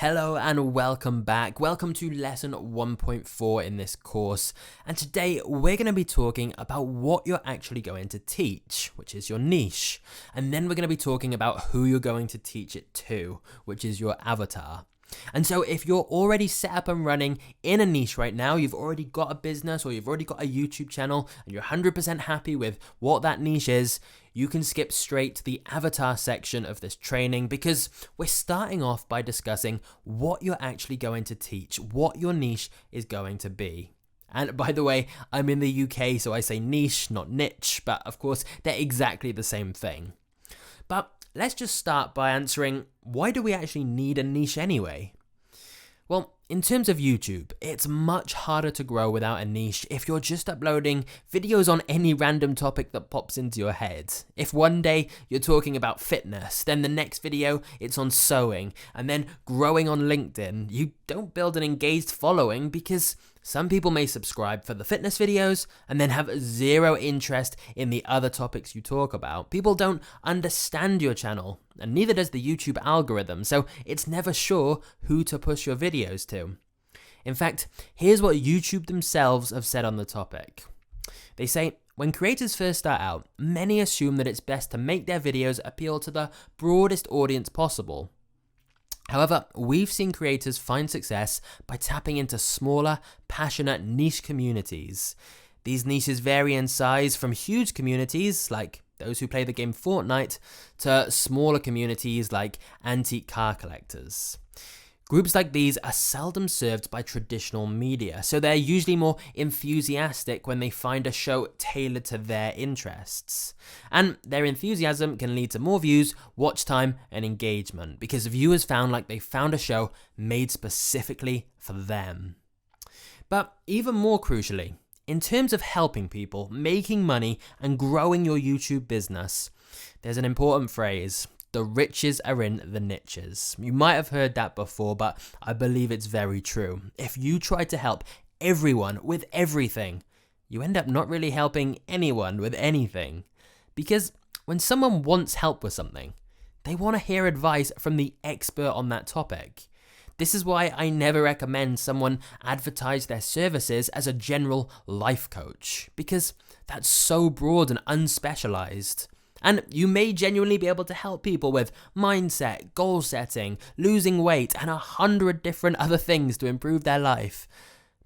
Hello and welcome back. Welcome to lesson 1.4 in this course. And today we're going to be talking about what you're actually going to teach, which is your niche. And then we're going to be talking about who you're going to teach it to, which is your avatar. And so if you're already set up and running in a niche right now, you've already got a business or you've already got a YouTube channel and you're 100% happy with what that niche is, you can skip straight to the avatar section of this training because we're starting off by discussing what you're actually going to teach, what your niche is going to be. And by the way, I'm in the UK, so I say niche, not niche, but of course they're exactly the same thing. But let's just start by answering, why do we actually need a niche anyway? Well, in terms of YouTube, it's much harder to grow without a niche if you're just uploading videos on any random topic that pops into your head. If one day you're talking about fitness, then the next video it's on sewing, and then growing on LinkedIn, you don't build an engaged following because some people may subscribe for the fitness videos and then have zero interest in the other topics you talk about. People don't understand your channel, and neither does the YouTube algorithm, so it's never sure who to push your videos to. In fact, here's what YouTube themselves have said on the topic. They say, when creators first start out, many assume that it's best to make their videos appeal to the broadest audience possible. However, we've seen creators find success by tapping into smaller, passionate niche communities. These niches vary in size from huge communities like those who play the game Fortnite to smaller communities like antique car collectors. Groups like these are seldom served by traditional media, so they're usually more enthusiastic when they find a show tailored to their interests. And their enthusiasm can lead to more views, watch time, and engagement, because viewers found like they found a show made specifically for them. But even more crucially, in terms of helping people, making money, and growing your YouTube business, there's an important phrase: the riches are in the niches. You might have heard that before, but I believe it's very true. If you try to help everyone with everything, you end up not really helping anyone with anything. Because when someone wants help with something, they want to hear advice from the expert on that topic. This is why I never recommend someone advertise their services as a general life coach, because that's so broad and unspecialized. And you may genuinely be able to help people with mindset, goal setting, losing weight, and 100 different other things to improve their life.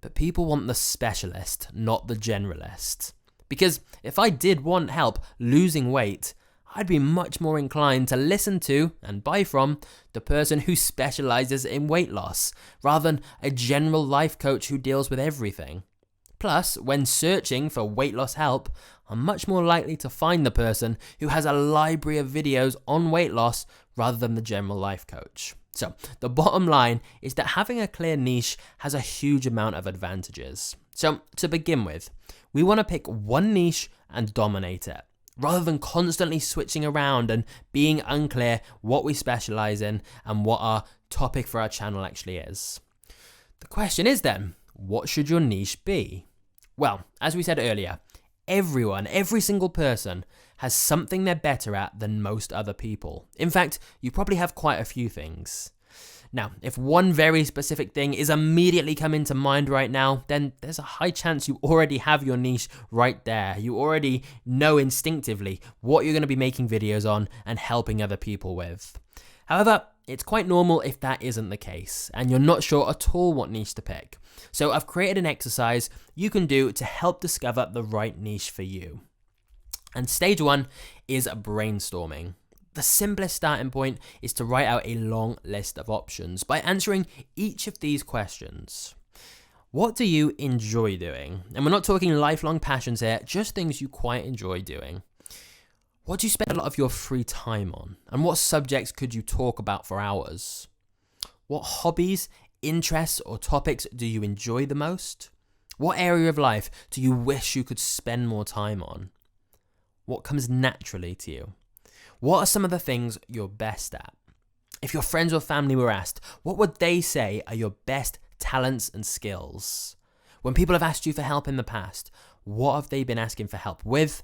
But people want the specialist, not the generalist. Because if I did want help losing weight, I'd be much more inclined to listen to and buy from the person who specializes in weight loss, rather than a general life coach who deals with everything. Plus, when searching for weight loss help, I'm much more likely to find the person who has a library of videos on weight loss rather than the general life coach. So, the bottom line is that having a clear niche has a huge amount of advantages. So, to begin with, we want to pick one niche and dominate it, rather than constantly switching around and being unclear what we specialize in and what our topic for our channel actually is. The question is then, what should your niche be? Well, as we said earlier, every single person has something they're better at than most other people. In fact, you probably have quite a few things. Now, if one very specific thing is immediately coming to mind right now, then there's a high chance you already have your niche right there. You already know instinctively what you're going to be making videos on and helping other people with. However, it's quite normal if that isn't the case and you're not sure at all what niche to pick. So I've created an exercise you can do to help discover the right niche for you. And stage one is brainstorming. The simplest starting point is to write out a long list of options by answering each of these questions. What do you enjoy doing? And we're not talking lifelong passions here, just things you quite enjoy doing. What do you spend a lot of your free time on? And what subjects could you talk about for hours? What hobbies, interests, or topics do you enjoy the most? What area of life do you wish you could spend more time on? What comes naturally to you? What are some of the things you're best at? If your friends or family were asked, what would they say are your best talents and skills? When people have asked you for help in the past, what have they been asking for help with?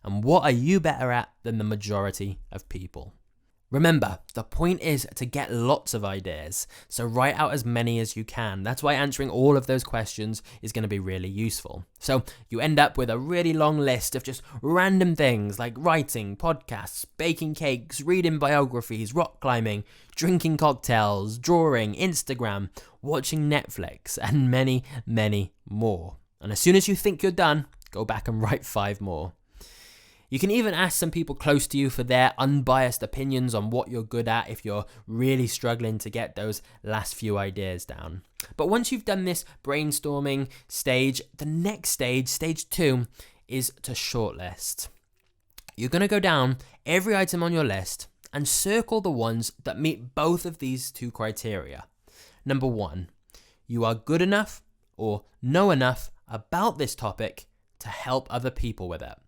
And what are you better at than the majority of people? Remember, the point is to get lots of ideas, so write out as many as you can. That's why answering all of those questions is going to be really useful. So you end up with a really long list of just random things like writing, podcasts, baking cakes, reading biographies, rock climbing, drinking cocktails, drawing, Instagram, watching Netflix, and many, many more. And as soon as you think you're done, go back and write 5 more. You can even ask some people close to you for their unbiased opinions on what you're good at if you're really struggling to get those last few ideas down. But once you've done this brainstorming stage, the next stage, stage 2, is to shortlist. You're going to go down every item on your list and circle the ones that meet both of these 2 criteria. Number 1, you are good enough or know enough about this topic to help other people with it.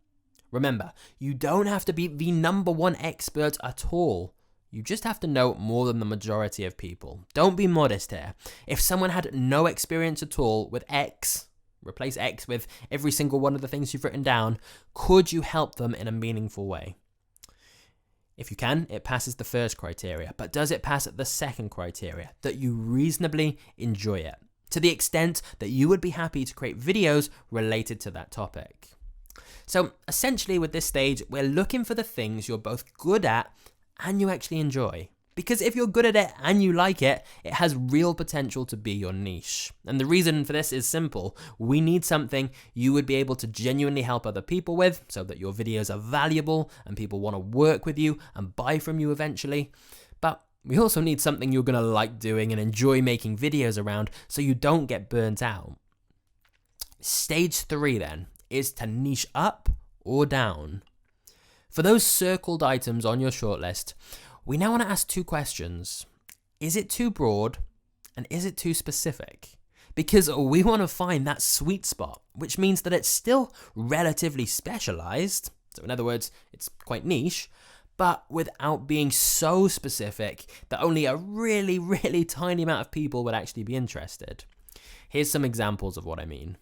Remember, you don't have to be the number 1 expert at all. You just have to know more than the majority of people. Don't be modest here. If someone had no experience at all with X, replace X with every single one of the things you've written down, could you help them in a meaningful way? If you can, it passes the first criteria, but does it pass the second criteria, that you reasonably enjoy it, to the extent that you would be happy to create videos related to that topic? So essentially with this stage, we're looking for the things you're both good at and you actually enjoy. Because if you're good at it and you like it, it has real potential to be your niche. And the reason for this is simple. We need something you would be able to genuinely help other people with so that your videos are valuable and people want to work with you and buy from you eventually. But we also need something you're going to like doing and enjoy making videos around so you don't get burnt out. Stage 3 then is to niche up or down. For those circled items on your shortlist, we now want to ask 2 questions. Is it too broad and is it too specific? Because we want to find that sweet spot, which means that it's still relatively specialized. So in other words, it's quite niche, but without being so specific that only a really, really tiny amount of people would actually be interested. Here's some examples of what I mean.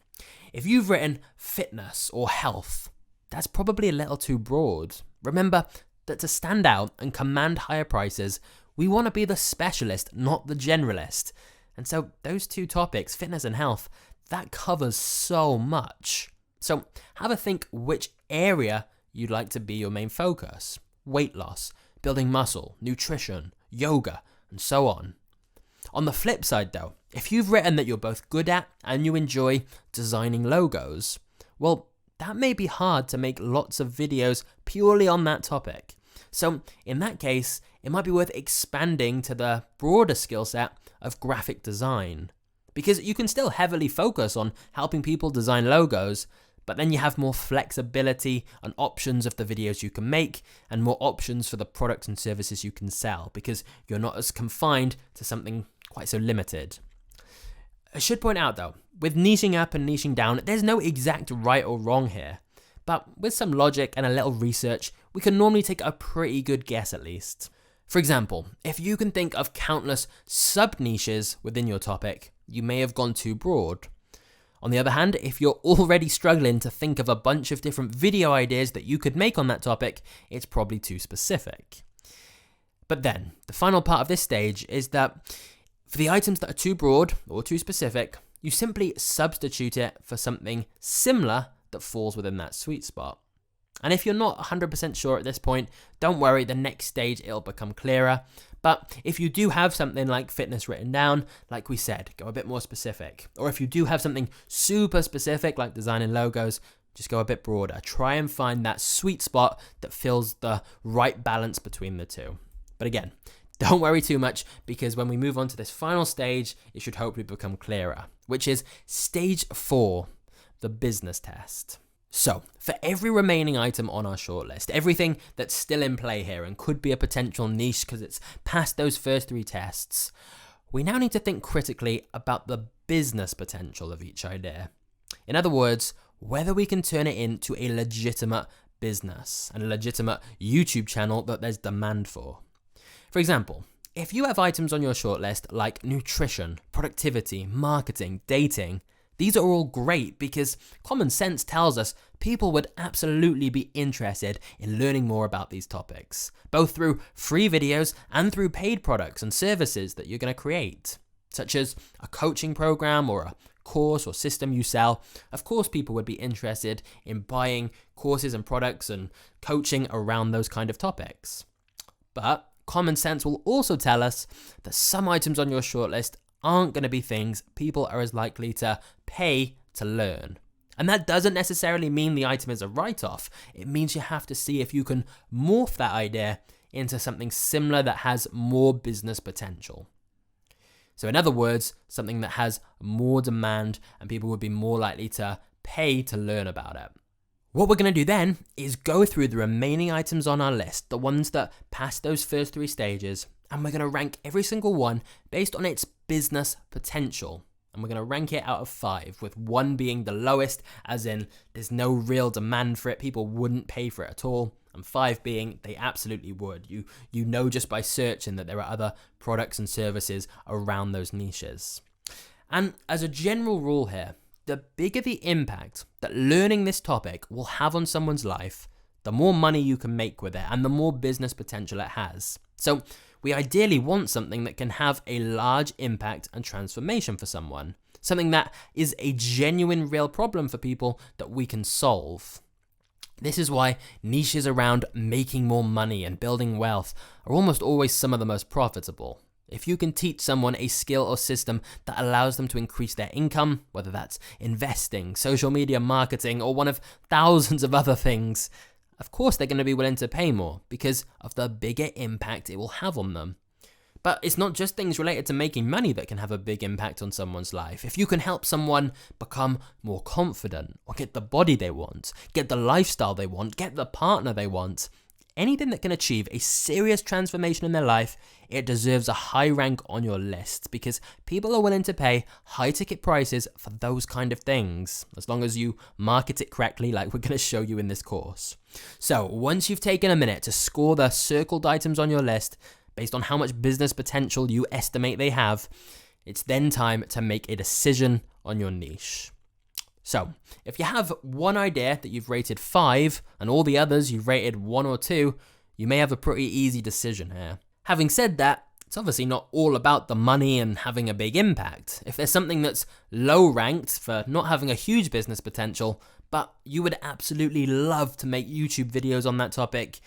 If you've written fitness or health, that's probably a little too broad. Remember that to stand out and command higher prices, we want to be the specialist, not the generalist. And so those 2 topics, fitness and health, that covers so much. So have a think which area you'd like to be your main focus. Weight loss, building muscle, nutrition, yoga, and so on. On the flip side though, if you've written that you're both good at and you enjoy designing logos, well, that may be hard to make lots of videos purely on that topic. So in that case, it might be worth expanding to the broader skill set of graphic design. Because you can still heavily focus on helping people design logos, but then you have more flexibility and options of the videos you can make and more options for the products and services you can sell because you're not as confined to something quite so limited. I should point out though, with niching up and niching down, there's no exact right or wrong here. But with some logic and a little research, we can normally take a pretty good guess at least. For example, if you can think of countless sub-niches within your topic, you may have gone too broad. On the other hand, if you're already struggling to think of a bunch of different video ideas that you could make on that topic, it's probably too specific. But then, the final part of this stage is that for the items that are too broad or too specific, you simply substitute it for something similar that falls within that sweet spot. And if you're not 100% sure at this point, don't worry, the next stage it'll become clearer. But if you do have something like fitness written down, like we said, go a bit more specific. Or if you do have something super specific like designing logos, just go a bit broader. Try and find that sweet spot that fills the right balance between the 2. But again, don't worry too much because when we move on to this final stage, it should hopefully become clearer, which is stage 4, the business test. So, for every remaining item on our shortlist, everything that's still in play here and could be a potential niche because it's past those first 3 tests, we now need to think critically about the business potential of each idea. In other words, whether we can turn it into a legitimate business and a legitimate YouTube channel that there's demand for. For example, if you have items on your shortlist like nutrition, productivity, marketing, dating, These are all great because common sense tells us people would absolutely be interested in learning more about these topics, both through free videos and through paid products and services that you're going to create, such as a coaching program or a course or system you sell. Of course, people would be interested in buying courses and products and coaching around those kind of topics. But common sense will also tell us that some items on your shortlist aren't going to be things people are as likely to pay to learn. And that doesn't necessarily mean the item is a write-off. It means you have to see if you can morph that idea into something similar that has more business potential. So in other words, something that has more demand and people would be more likely to pay to learn about it. What we're going to do then is go through the remaining items on our list, the ones that pass those first 3 stages, and we're going to rank every single one based on its business potential. And we're going to rank it out of 5, with 1 being the lowest, as in there's no real demand for it, people wouldn't pay for it at all, and 5 being they absolutely would. You know just by searching that there are other products and services around those niches. And as a general rule here, the bigger the impact that learning this topic will have on someone's life, the more money you can make with it and the more business potential it has. So we ideally want something that can have a large impact and transformation for someone, something that is a genuine real problem for people that we can solve. This is why niches around making more money and building wealth are almost always some of the most profitable. If you can teach someone a skill or system that allows them to increase their income, whether that's investing, social media marketing, or one of thousands of other things, of course they're going to be willing to pay more because of the bigger impact it will have on them. But it's not just things related to making money that can have a big impact on someone's life. If you can help someone become more confident, or get the body they want, get the lifestyle they want, get the partner they want, anything that can achieve a serious transformation in their life, it deserves a high rank on your list because people are willing to pay high ticket prices for those kind of things, as long as you market it correctly like we're going to show you in this course. So once you've taken a minute to score the circled items on your list based on how much business potential you estimate they have, it's then time to make a decision on your niche. So, if you have one idea that you've rated 5 and all the others you've rated 1 or 2, you may have a pretty easy decision here. Having said that, it's obviously not all about the money and having a big impact. If there's something that's low ranked for not having a huge business potential, but you would absolutely love to make YouTube videos on that topic,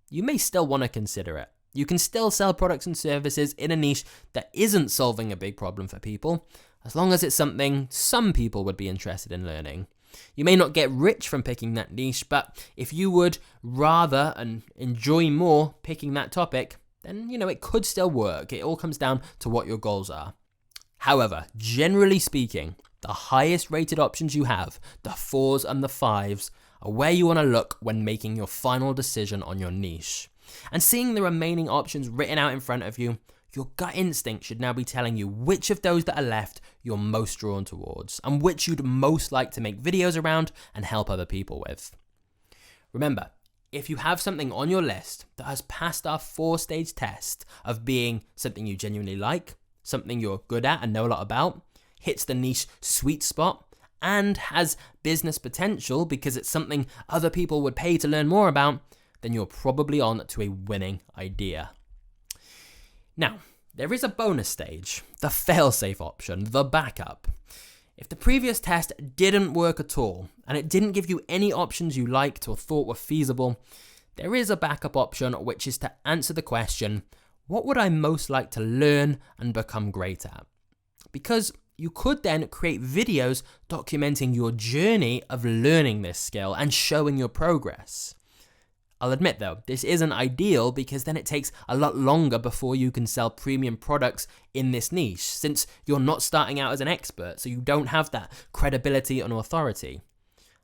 you may still want to consider it. You can still sell products and services in a niche that isn't solving a big problem for people, as long as it's something some people would be interested in learning. You may not get rich from picking that niche, but if you would rather and enjoy more picking that topic, then, it could still work. It all comes down to what your goals are. However, generally speaking, the highest rated options you have, the 4s and the 5s, are where you want to look when making your final decision on your niche. And seeing the remaining options written out in front of you, your gut instinct should now be telling you which of those that are left you're most drawn towards, and which you'd most like to make videos around and help other people with. Remember, if you have something on your list that has passed our 4-stage test of being something you genuinely like, something you're good at and know a lot about, hits the niche sweet spot, and has business potential because it's something other people would pay to learn more about, then you're probably on to a winning idea. Now, there is a bonus stage, the fail-safe option, the backup. If the previous test didn't work at all, and it didn't give you any options you liked or thought were feasible, there is a backup option, which is to answer the question, what would I most like to learn and become great at? Because you could then create videos documenting your journey of learning this skill and showing your progress. I'll admit though, this isn't ideal because then it takes a lot longer before you can sell premium products in this niche, since you're not starting out as an expert, so you don't have that credibility and authority.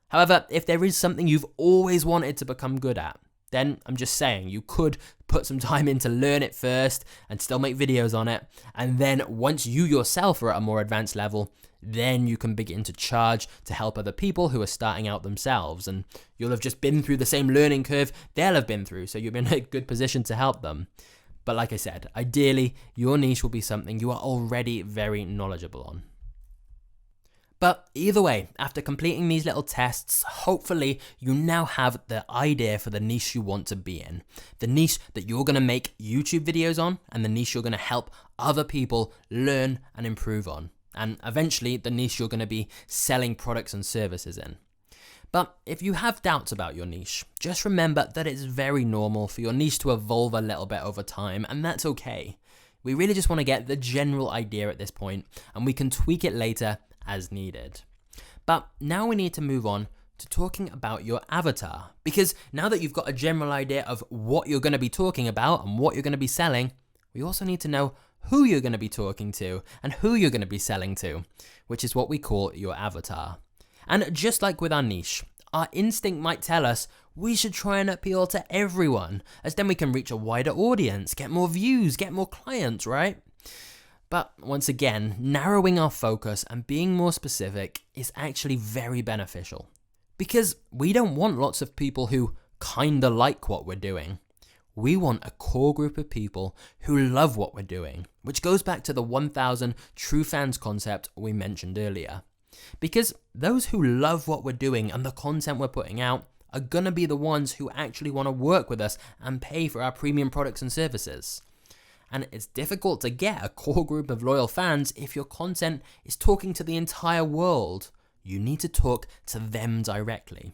However, if there is something you've always wanted to become good at, then I'm just saying you could put some time in to learn it first and still make videos on it, and then once you yourself are at a more advanced level, then you can begin to charge to help other people who are starting out themselves, and you'll have just been through the same learning curve they'll have been through, so you're in a good position to help them. But like I said, ideally, your niche will be something you are already very knowledgeable on. But either way, after completing these little tests, hopefully you now have the idea for the niche you want to be in. The niche that you're going to make YouTube videos on, and the niche you're going to help other people learn and improve on. And eventually the niche you're going to be selling products and services in. But if you have doubts about your niche, just remember that it's very normal for your niche to evolve a little bit over time, and that's okay. We really just want to get the general idea at this point, and we can tweak it later as needed. But now we need to move on to talking about your avatar, because now that you've got a general idea of what you're going to be talking about and what you're going to be selling, we also need to know who you're going to be talking to and who you're going to be selling to, which is what we call your avatar. And just like with our niche, our instinct might tell us we should try and appeal to everyone, as then we can reach a wider audience, get more views, get more clients, right? But once again, narrowing our focus and being more specific is actually very beneficial. Because we don't want lots of people who kinda like what we're doing. We want a core group of people who love what we're doing, which goes back to the 1,000 true fans concept we mentioned earlier. Because those who love what we're doing and the content we're putting out are gonna be the ones who actually wanna work with us and pay for our premium products and services. And it's difficult to get a core group of loyal fans if your content is talking to the entire world. You need to talk to them directly.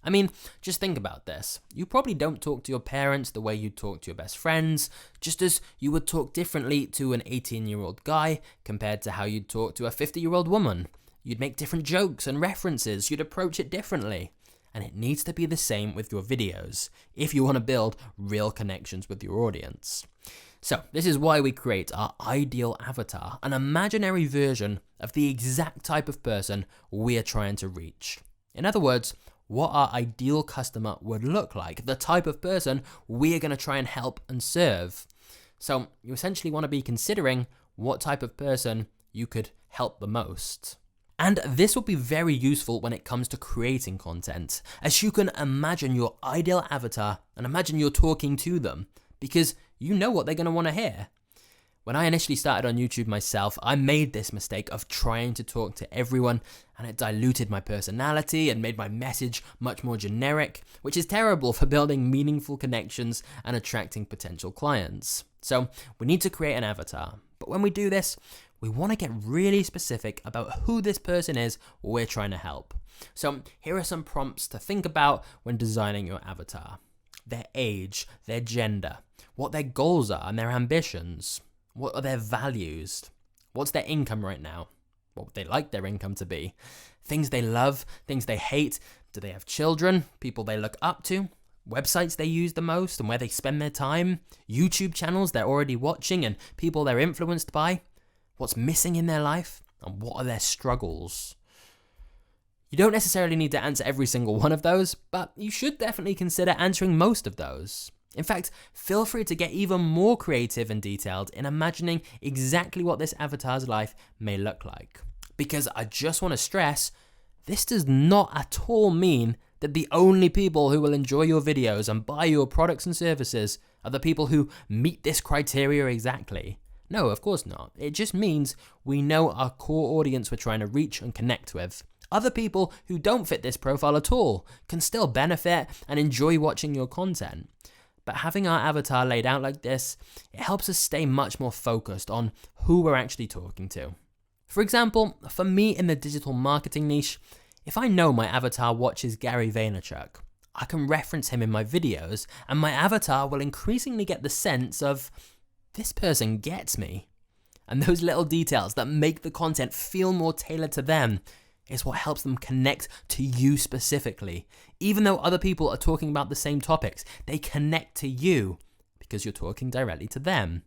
I mean, just think about this. You probably don't talk to your parents the way you talk to your best friends, just as you would talk differently to an 18-year-old guy compared to how you'd talk to a 50-year-old woman. You'd make different jokes and references, you'd approach it differently. And it needs to be the same with your videos if you want to build real connections with your audience. So this is why we create our ideal avatar, an imaginary version of the exact type of person we're trying to reach. In other words, what our ideal customer would look like, the type of person we're going to try and help and serve. So you essentially want to be considering what type of person you could help the most. And this will be very useful when it comes to creating content, as you can imagine your ideal avatar and imagine you're talking to them, because you know what they're going to want to hear. When I initially started on YouTube myself, I made this mistake of trying to talk to everyone, and it diluted my personality and made my message much more generic, which is terrible for building meaningful connections and attracting potential clients. So we need to create an avatar. But when we do this, we want to get really specific about who this person is we're trying to help. So here are some prompts to think about when designing your avatar. Their age, their gender, what their goals are and their ambitions, what are their values, what's their income right now, what would they like their income to be, things they love, things they hate, do they have children, people they look up to, websites they use the most and where they spend their time, YouTube channels they're already watching and people they're influenced by, what's missing in their life, and what are their struggles. You don't necessarily need to answer every single one of those, but you should definitely consider answering most of those. In fact, feel free to get even more creative and detailed in imagining exactly what this avatar's life may look like. Because I just want to stress, this does not at all mean that the only people who will enjoy your videos and buy your products and services are the people who meet this criteria exactly. No, of course not. It just means we know our core audience we're trying to reach and connect with. Other people who don't fit this profile at all can still benefit and enjoy watching your content. But having our avatar laid out like this, it helps us stay much more focused on who we're actually talking to. For example, for me in the digital marketing niche, if I know my avatar watches Gary Vaynerchuk, I can reference him in my videos and my avatar will increasingly get the sense of, this person gets me. And those little details that make the content feel more tailored to them is what helps them connect to you specifically. Even though other people are talking about the same topics, they connect to you because you're talking directly to them.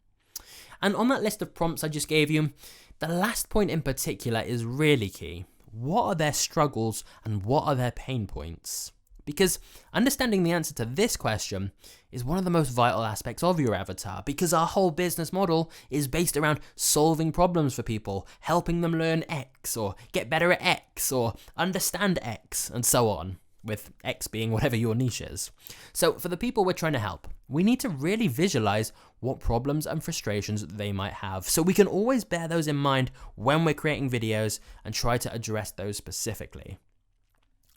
And on that list of prompts I just gave you, the last point in particular is really key. What are their struggles and what are their pain points? Because understanding the answer to this question is one of the most vital aspects of your avatar, because our whole business model is based around solving problems for people, helping them learn X or get better at X or understand X and so on, with X being whatever your niche is. So for the people we're trying to help, we need to really visualize what problems and frustrations they might have, so we can always bear those in mind when we're creating videos and try to address those specifically.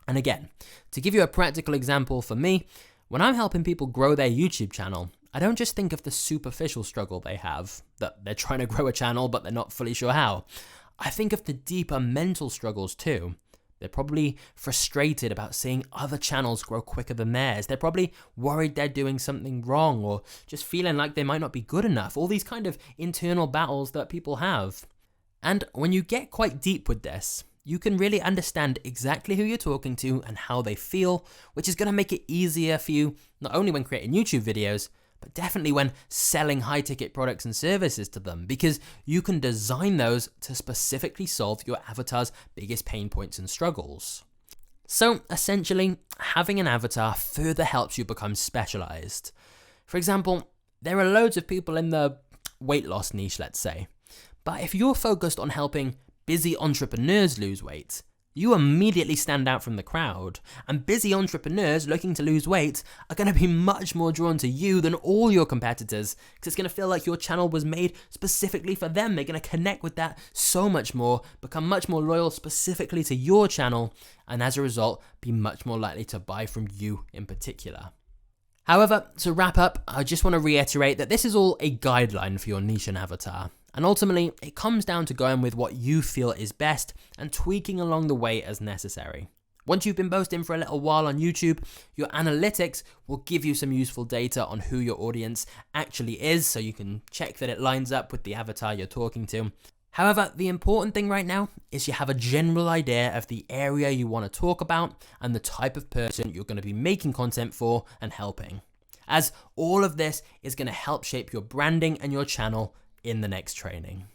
And again, to give you a practical example for me, when I'm helping people grow their YouTube channel, I don't just think of the superficial struggle they have, that they're trying to grow a channel but they're not fully sure how. I think of the deeper mental struggles too. They're probably frustrated about seeing other channels grow quicker than theirs. They're probably worried they're doing something wrong or just feeling like they might not be good enough. All these kind of internal battles that people have. And when you get quite deep with this, you can really understand exactly who you're talking to and how they feel, which is going to make it easier for you, not only when creating YouTube videos, but definitely when selling high-ticket products and services to them, because you can design those to specifically solve your avatar's biggest pain points and struggles. So essentially, having an avatar further helps you become specialized. For example, there are loads of people in the weight loss niche, let's say, but if you're focused on helping busy entrepreneurs lose weight, you immediately stand out from the crowd, and busy entrepreneurs looking to lose weight are going to be much more drawn to you than all your competitors, because it's going to feel like your channel was made specifically for them. They're going to connect with that so much more, become much more loyal specifically to your channel, and as a result, be much more likely to buy from you in particular. However, to wrap up, I just want to reiterate that this is all a guideline for your niche and avatar. And ultimately, it comes down to going with what you feel is best and tweaking along the way as necessary. Once you've been posting for a little while on YouTube, your analytics will give you some useful data on who your audience actually is, so you can check that it lines up with the avatar you're talking to. However, the important thing right now is you have a general idea of the area you want to talk about and the type of person you're going to be making content for and helping, as all of this is going to help shape your branding and your channel in the next training.